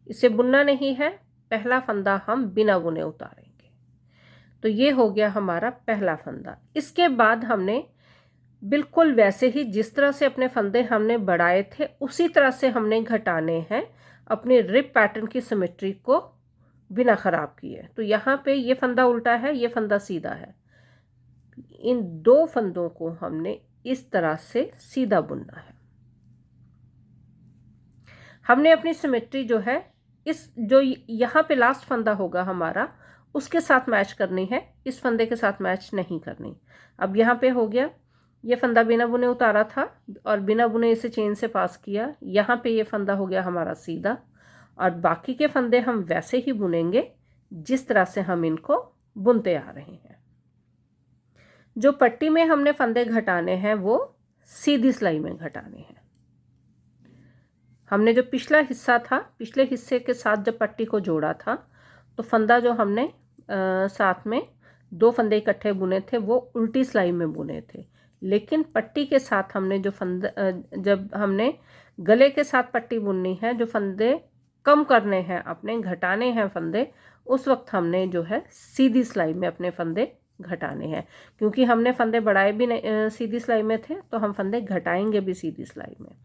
इसे बुनना नहीं है, पहला फंदा हम बिना बुने उतारेंगे। तो ये हो गया हमारा पहला फंदा। इसके बाद हमने बिल्कुल वैसे ही जिस तरह से अपने फंदे हमने बढ़ाए थे उसी तरह से हमने घटाने हैं अपने रिप पैटर्न की सिमेट्री को बिना ख़राब किए। तो यहाँ पे ये फंदा उल्टा है, ये फंदा सीधा है। इन दो फंदों को हमने इस तरह से सीधा बुनना है। हमने अपनी सिमेट्री जो है इस जो यहाँ पे लास्ट फंदा होगा हमारा उसके साथ मैच करनी है, इस फंदे के साथ मैच नहीं करनी। अब यहाँ पे हो गया, ये फंदा बिना बुने उतारा था और बिना बुने इसे चेन से पास किया। यहाँ पे ये फंदा हो गया हमारा सीधा और बाकी के फंदे हम वैसे ही बुनेंगे जिस तरह से हम इनको बुनते आ रहे हैं। जो पट्टी में हमने फंदे घटाने हैं वो सीधी सिलाई में घटाने हैं। हमने जो पिछला हिस्सा था, पिछले हिस्से के साथ जब पट्टी को जोड़ा था तो फंदा जो हमने साथ में दो फंदे इकट्ठे बुने थे वो उल्टी सिलाई में बुने थे, लेकिन पट्टी के साथ हमने जो फंदे जब हमने गले के साथ पट्टी बुननी है, जो फंदे कम करने हैं अपने, घटाने हैं फंदे, उस वक्त हमने जो है सीधी सिलाई में अपने फंदे घटाने हैं। क्योंकि हमने फंदे बढ़ाए भी सीधी सिलाई में थे तो हम फंदे घटाएंगे भी सीधी सिलाई में।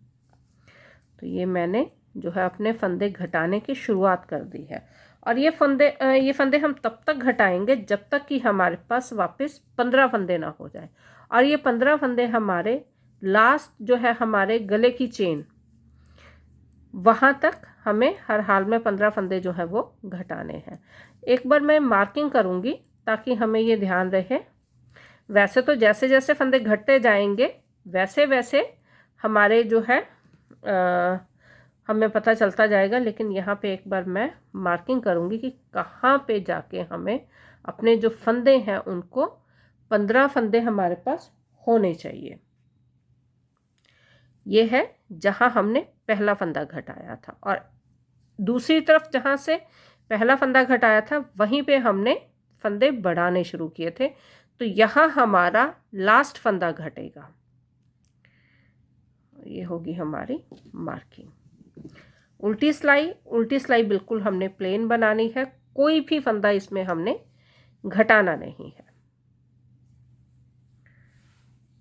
तो ये मैंने जो है अपने फंदे घटाने की शुरुआत कर दी है और ये फंदे हम तब तक घटाएंगे जब तक कि हमारे पास वापस 15 फंदे ना हो जाए। और ये 15 फंदे हमारे लास्ट जो है हमारे गले की चेन, वहाँ तक हमें हर हाल में 15 फंदे जो है वो घटाने हैं। एक बार मैं मार्किंग करूँगी ताकि हमें ये ध्यान रहे। वैसे तो जैसे जैसे फंदे घटते जाएंगे वैसे वैसे हमारे जो है हमें पता चलता जाएगा, लेकिन यहाँ पे एक बार मैं मार्किंग करूँगी कि कहाँ पे जाके हमें अपने जो फंदे हैं उनको 15 फंदे हमारे पास होने चाहिए। ये है जहाँ हमने पहला फंदा घटाया था और दूसरी तरफ जहाँ से पहला फंदा घटाया था वहीं पे हमने फंदे बढ़ाने शुरू किए थे। तो यहाँ हमारा लास्ट फंदा घटेगा। ये होगी हमारी मार्किंग। उल्टी सिलाई बिल्कुल हमने प्लेन बनानी है, कोई भी फंदा इसमें हमने घटाना नहीं है।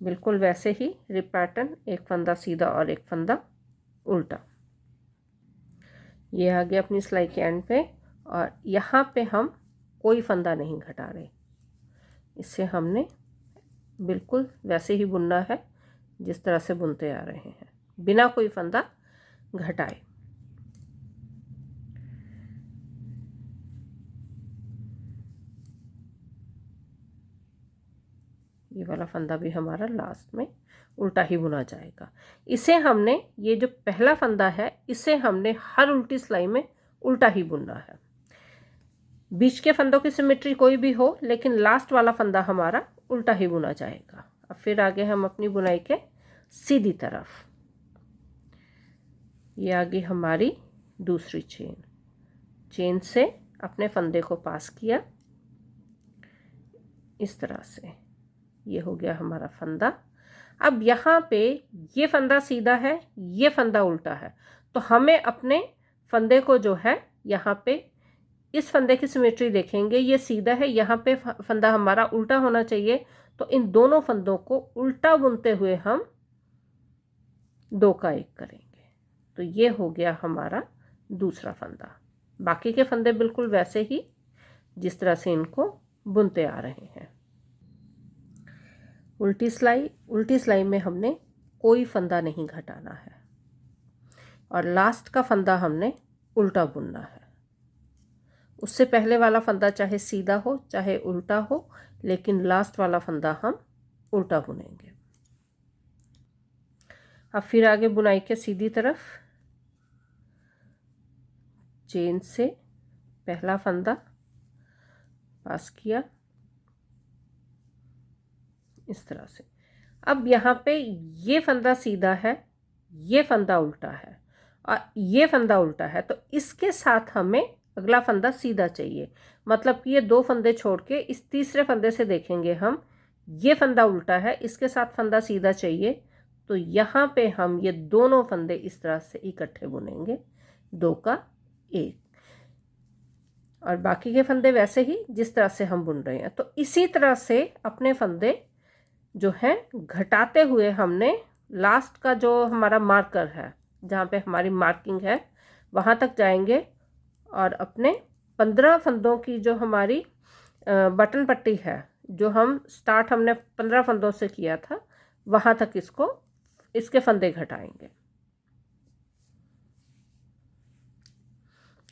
बिल्कुल वैसे ही रिप पैटर्न, एक फंदा सीधा और एक फंदा उल्टा। ये आ गया अपनी सिलाई के एंड पे और यहाँ पे हम कोई फंदा नहीं घटा रहे, इससे हमने बिल्कुल वैसे ही बुनना है जिस तरह से बुनते आ रहे हैं, बिना कोई फंदा घटाए। ये वाला फंदा भी हमारा लास्ट में उल्टा ही बुना जाएगा। इसे हमने, ये जो पहला फंदा है इसे हमने हर उल्टी सिलाई में उल्टा ही बुनना है। बीच के फंदों की सिमेट्री कोई भी हो, लेकिन लास्ट वाला फंदा हमारा उल्टा ही बुना जाएगा। अब फिर आगे हम अपनी बुनाई के सीधी तरफ। ये आगे हमारी दूसरी चेन से अपने फंदे को पास किया इस तरह से। ये हो गया हमारा फंदा। अब यहाँ पे ये फंदा सीधा है, ये फंदा उल्टा है, तो हमें अपने फंदे को जो है यहाँ पे इस फंदे की सिमेट्री देखेंगे, ये सीधा है, यहाँ पे फंदा हमारा उल्टा होना चाहिए। तो इन दोनों फंदों को उल्टा बुनते हुए हम 2 का 1 करेंगे। तो ये हो गया हमारा दूसरा फंदा। बाकी के फंदे बिल्कुल वैसे ही जिस तरह से इनको बुनते आ रहे हैं। उल्टी सिलाई में हमने कोई फंदा नहीं घटाना है और लास्ट का फंदा हमने उल्टा बुनना है। उससे पहले वाला फंदा चाहे सीधा हो चाहे उल्टा हो, लेकिन लास्ट वाला फंदा हम उल्टा बुनेंगे। अब फिर आगे बुनाई के सीधी तरफ, चेन से पहला फंदा पास किया इस तरह से। अब यहाँ पे ये फंदा सीधा है, ये फंदा उल्टा है और ये फंदा उल्टा है, तो इसके साथ हमें अगला फंदा सीधा चाहिए। मतलब कि ये 2 फंदे छोड़ के इस तीसरे फंदे से देखेंगे हम, ये फंदा उल्टा है, इसके साथ फंदा सीधा चाहिए। तो यहाँ पे हम ये दोनों फंदे इस तरह से इकट्ठे बुनेंगे, 2 का 1, और बाकी के फंदे वैसे ही जिस तरह से हम बुन रहे हैं। तो इसी तरह से अपने फंदे जो हैं घटाते हुए हमने लास्ट का जो हमारा मार्कर है, जहाँ पे हमारी मार्किंग है, वहाँ तक जाएंगे और अपने 15 फंदों की जो हमारी बटन पट्टी है, जो हम स्टार्ट हमने 15 फंदों से किया था, वहाँ तक इसके फंदे घटाएंगे।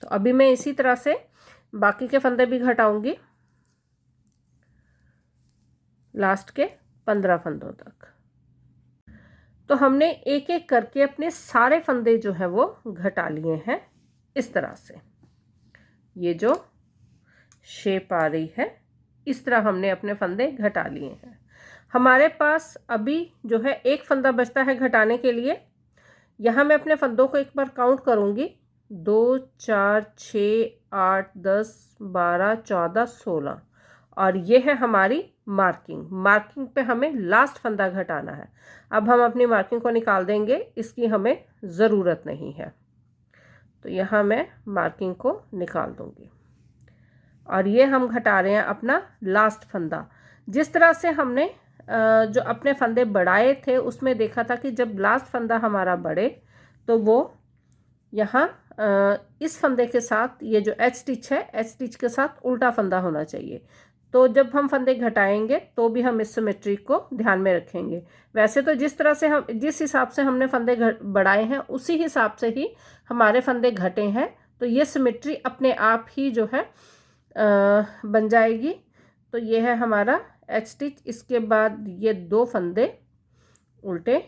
तो अभी मैं इसी तरह से बाकी के फंदे भी घटाऊंगी लास्ट के 15 फंदों तक। तो हमने एक एक करके अपने सारे फंदे जो है वो घटा लिए हैं इस तरह से। ये जो शेप आ रही है, इस तरह हमने अपने फंदे घटा लिए हैं। हमारे पास अभी जो है एक फंदा बचता है घटाने के लिए। यहाँ मैं अपने फंदों को एक बार काउंट करूँगी, 2 4 6 8 10 12 14 16, और ये है हमारी मार्किंग पे हमें लास्ट फंदा घटाना है। अब हम अपनी मार्किंग को निकाल देंगे, इसकी हमें ज़रूरत नहीं है। तो यहाँ मैं मार्किंग को निकाल दूँगी और ये हम घटा रहे हैं अपना लास्ट फंदा। जिस तरह से हमने जो अपने फंदे बढ़ाए थे उसमें देखा था कि जब लास्ट फंदा हमारा बढ़े तो वो यहाँ इस फंदे के साथ, ये जो एच स्टिच है, एच स्टिच के साथ उल्टा फंदा होना चाहिए। तो जब हम फंदे घटाएंगे तो भी हम इस सिमेट्री को ध्यान में रखेंगे। वैसे तो जिस तरह से हम, जिस हिसाब से हमने फंदे बढ़ाए हैं उसी हिसाब से ही हमारे फंदे घटे हैं। तो ये सिमेट्री अपने आप ही जो है बन जाएगी। तो ये है हमारा एच स्टिच, इसके बाद ये 2 फंदे उल्टे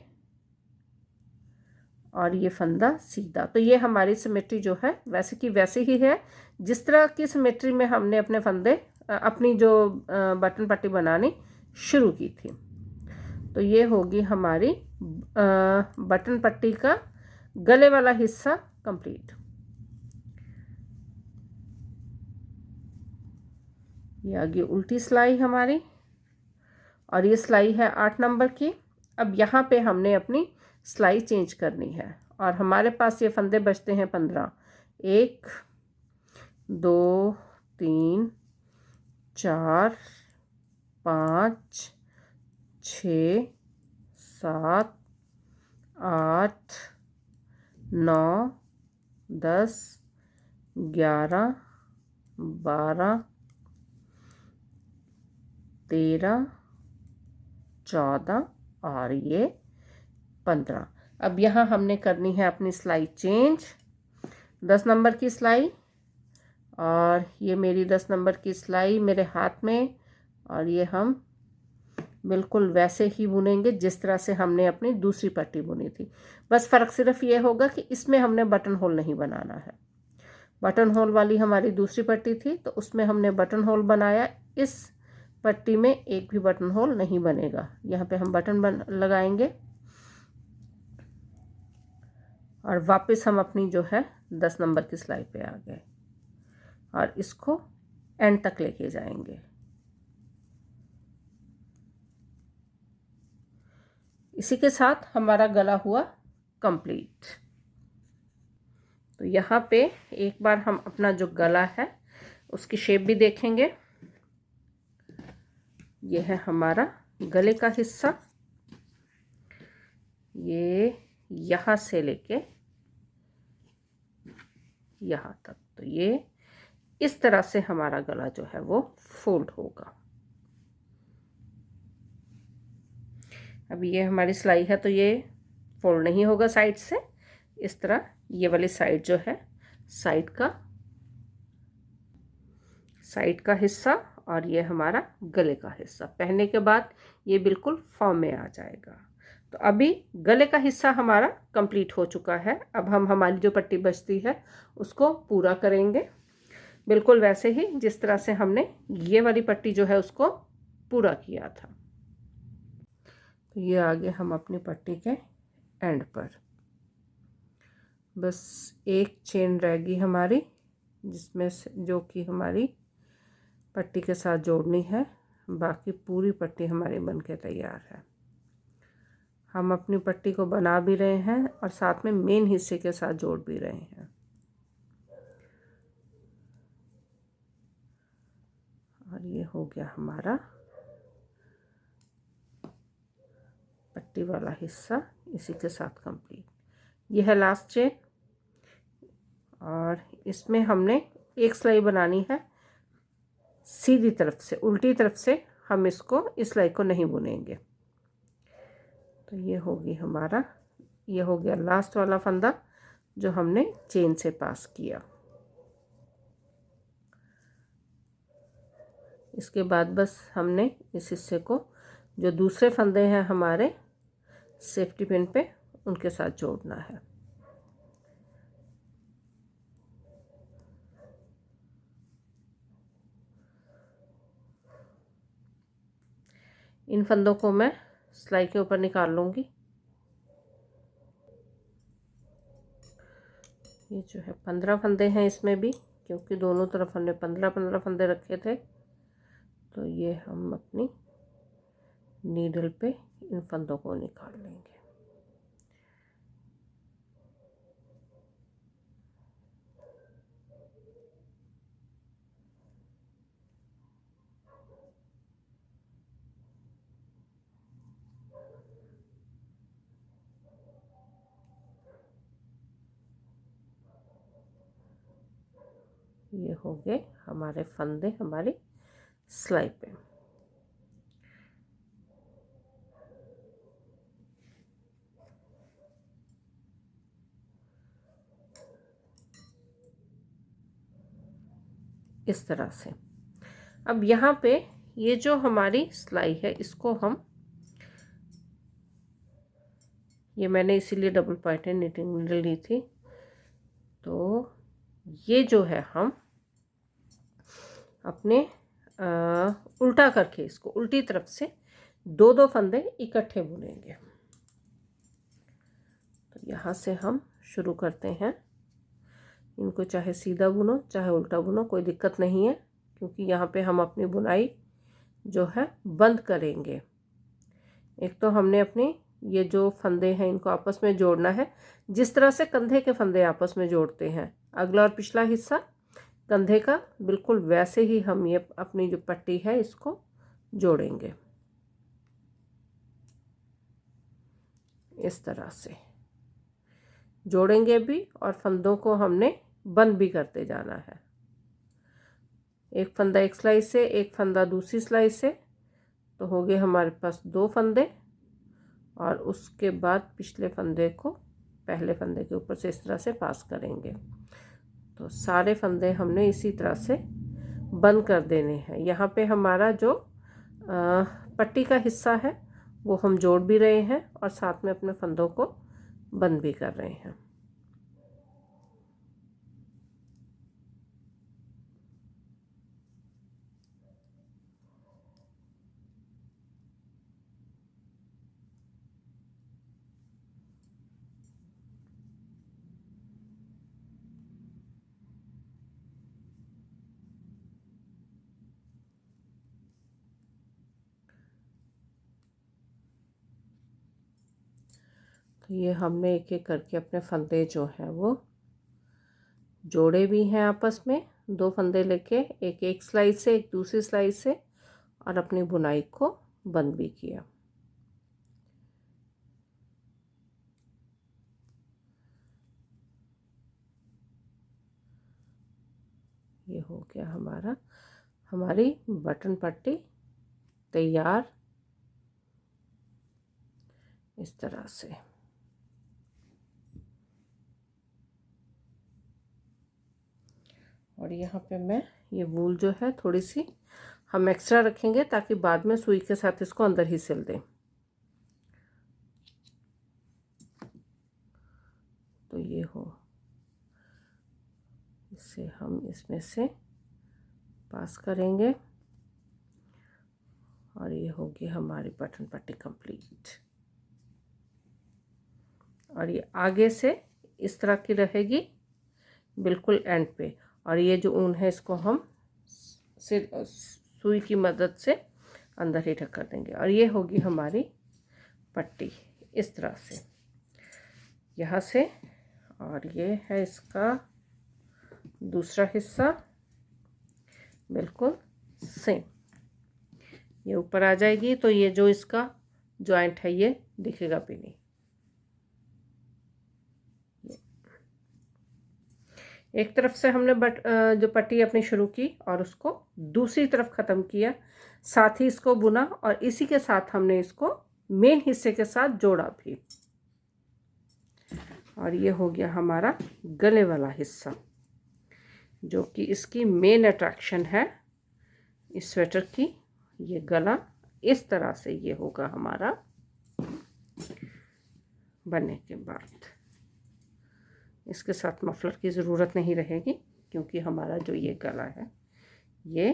और ये फंदा सीधा। तो ये हमारी सिमेट्री जो है वैसे की वैसे ही है जिस तरह की सिमेट्री में हमने अपने फंदे अपनी जो बटन पट्टी बनानी शुरू की थी। तो ये होगी हमारी बटन पट्टी का गले वाला हिस्सा कंप्लीट। ये आगे उल्टी सिलाई हमारी, और ये सिलाई है 8 नंबर की। अब यहाँ पे हमने अपनी सिलाई चेंज करनी है और हमारे पास ये फंदे बचते हैं 15। 1 2 3 4 5 6 7 8 9 10 11 12 13 14 और ये 15। अब यहाँ हमने करनी है अपनी सिलाई चेंज, 10 नंबर की सिलाई, और ये मेरी 10 नंबर की सिलाई मेरे हाथ में, और ये हम बिल्कुल वैसे ही बुनेंगे जिस तरह से हमने अपनी दूसरी पट्टी बुनी थी। बस फ़र्क सिर्फ ये होगा कि इसमें हमने बटन होल नहीं बनाना है। बटन होल वाली हमारी दूसरी पट्टी थी तो उसमें हमने बटन होल बनाया, इस पट्टी में एक भी बटन होल नहीं बनेगा। यहाँ पे हम बटन लगाएंगे और वापस हम अपनी जो है 10 नंबर की सिलाई पे आ गए और इसको एंड तक लेके जाएंगे। इसी के साथ हमारा गला हुआ कंप्लीट। तो यहाँ पे एक बार हम अपना जो गला है उसकी शेप भी देखेंगे। ये है हमारा गले का हिस्सा, ये यहाँ से लेके यहाँ तक। तो ये इस तरह से हमारा गला जो है वो फोल्ड होगा। अब ये हमारी सिलाई है तो ये फोल्ड नहीं होगा साइड से, इस तरह ये वाली साइड जो है साइड का हिस्सा, और ये हमारा गले का हिस्सा पहनने के बाद ये बिल्कुल फॉर्म में आ जाएगा। तो अभी गले का हिस्सा हमारा कंप्लीट हो चुका है। अब हम हमारी जो पट्टी बचती है उसको पूरा करेंगे बिल्कुल वैसे ही जिस तरह से हमने ये वाली पट्टी जो है उसको पूरा किया था। तो ये आगे हम अपनी पट्टी के एंड पर, बस एक चेन रहेगी हमारी, जिसमें से जो कि हमारी पट्टी के साथ जोड़नी है। बाकी पूरी पट्टी हमारी बनके तैयार है। हम अपनी पट्टी को बना भी रहे हैं और साथ में मेन हिस्से के साथ जोड़ भी रहे हैं। और ये हो गया हमारा पट्टी वाला हिस्सा इसी के साथ कंप्लीट। ये है लास्ट चेन और इसमें हमने एक सिलाई बनानी है सीधी तरफ से, उल्टी तरफ से हम इसको इस सिलाई को नहीं बुनेंगे। तो ये होगी हमारा, ये हो गया लास्ट वाला फंदा जो हमने चेन से पास किया। इसके बाद बस हमने इस हिस्से को जो दूसरे फंदे हैं हमारे सेफ्टी पिन पे, उनके साथ जोड़ना है। इन फंदों को मैं सिलाई के ऊपर निकाल लूँगी। ये जो है 15 फंदे हैं इसमें भी, क्योंकि दोनों तरफ हमने 15-15 फंदे रखे थे। तो ये हम अपनी नीडल पे इन फंदों को निकाल लेंगे। ये हो गए हमारे फंदे हमारी सिलाई पे। इस तरह से अब यहाँ पे ये जो हमारी सिलाई है, इसको हम, ये मैंने इसीलिए डबल पॉइंटेड निटिंग नीडल ली थी। तो ये जो है हम अपने उल्टा करके इसको उल्टी तरफ से दो दो फंदे इकट्ठे बुनेंगे। तो यहाँ से हम शुरू करते हैं। इनको चाहे सीधा बुनो चाहे उल्टा बुनो, कोई दिक्कत नहीं है, क्योंकि यहाँ पे हम अपनी बुनाई जो है बंद करेंगे। एक तो हमने अपनी ये जो फंदे हैं इनको आपस में जोड़ना है, जिस तरह से कंधे के फंदे आपस में जोड़ते हैं, अगला और पिछला हिस्सा कंधे का, बिल्कुल वैसे ही हम ये अपनी जो पट्टी है इसको जोड़ेंगे। इस तरह से जोड़ेंगे भी और फंदों को हमने बंद भी करते जाना है। एक फंदा एक सिलाई से, एक फंदा दूसरी सिलाई से, तो हो गए हमारे पास दो फंदे। और उसके बाद पिछले फंदे को पहले फंदे के ऊपर से इस तरह से पास करेंगे। तो सारे फंदे हमने इसी तरह से बंद कर देने हैं। यहाँ पे हमारा जो पट्टी का हिस्सा है वो हम जोड़ भी रहे हैं और साथ में अपने फंदों को बंद भी कर रहे हैं। तो ये हमने एक एक करके अपने फंदे जो हैं वो जोड़े भी हैं आपस में, दो फंदे लेके एक एक सिलाई से एक दूसरी सिलाई से, और अपनी बुनाई को बंद भी किया। ये हो गया हमारी बटन पट्टी तैयार इस तरह से। और यहाँ पे मैं ये वूल जो है थोड़ी सी हम एक्स्ट्रा रखेंगे ताकि बाद में सुई के साथ इसको अंदर ही सिल दें। तो ये हो, इसे हम इसमें से पास करेंगे और ये होगी हमारी बटन पट्टी कंप्लीट। और ये आगे से इस तरह की रहेगी बिल्कुल एंड पे, और ये जो ऊन है इसको हम सुई की मदद से अंदर ही ढक कर देंगे। और ये होगी हमारी पट्टी इस तरह से यहाँ से, और ये है इसका दूसरा हिस्सा बिल्कुल सेम, ये ऊपर आ जाएगी तो ये जो इसका जॉइंट है ये दिखेगा भी नहीं। एक तरफ से हमने जो पट्टी अपनी शुरू की और उसको दूसरी तरफ ख़त्म किया, साथ ही इसको बुना और इसी के साथ हमने इसको मेन हिस्से के साथ जोड़ा भी। और ये हो गया हमारा गले वाला हिस्सा, जो कि इसकी मेन अट्रैक्शन है इस स्वेटर की। ये गला इस तरह से ये होगा हमारा बनने के बाद। इसके साथ मफलर की ज़रूरत नहीं रहेगी, क्योंकि हमारा जो ये गला है ये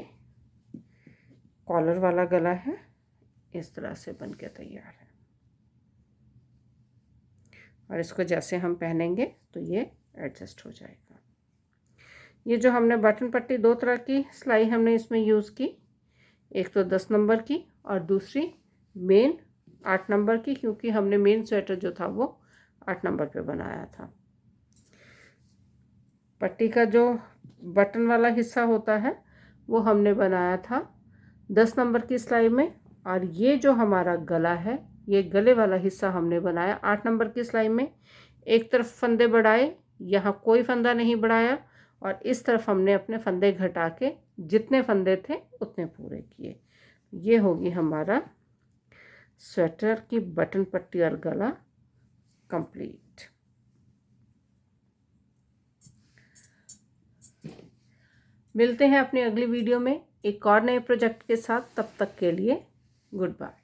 कॉलर वाला गला है, इस तरह से बन के तैयार है। और इसको जैसे हम पहनेंगे तो ये एडजस्ट हो जाएगा। ये जो हमने बटन पट्टी, दो तरह की सिलाई हमने इसमें यूज़ की, एक तो 10 नंबर की और दूसरी मेन 8 नंबर की, क्योंकि हमने मेन स्वेटर जो था वो 8 नंबर पे बनाया था। पट्टी का जो बटन वाला हिस्सा होता है वो हमने बनाया था 10 नंबर की सिलाई में, और ये जो हमारा गला है ये गले वाला हिस्सा हमने बनाया 8 नंबर की सिलाई में। एक तरफ फंदे बढ़ाए, यहाँ कोई फंदा नहीं बढ़ाया, और इस तरफ हमने अपने फंदे घटा के जितने फंदे थे उतने पूरे किए। ये होगी हमारा स्वेटर की बटन पट्टी और गला कंप्लीट। मिलते हैं अपनी अगली वीडियो में एक और नए प्रोजेक्ट के साथ। तब तक के लिए गुड बाय।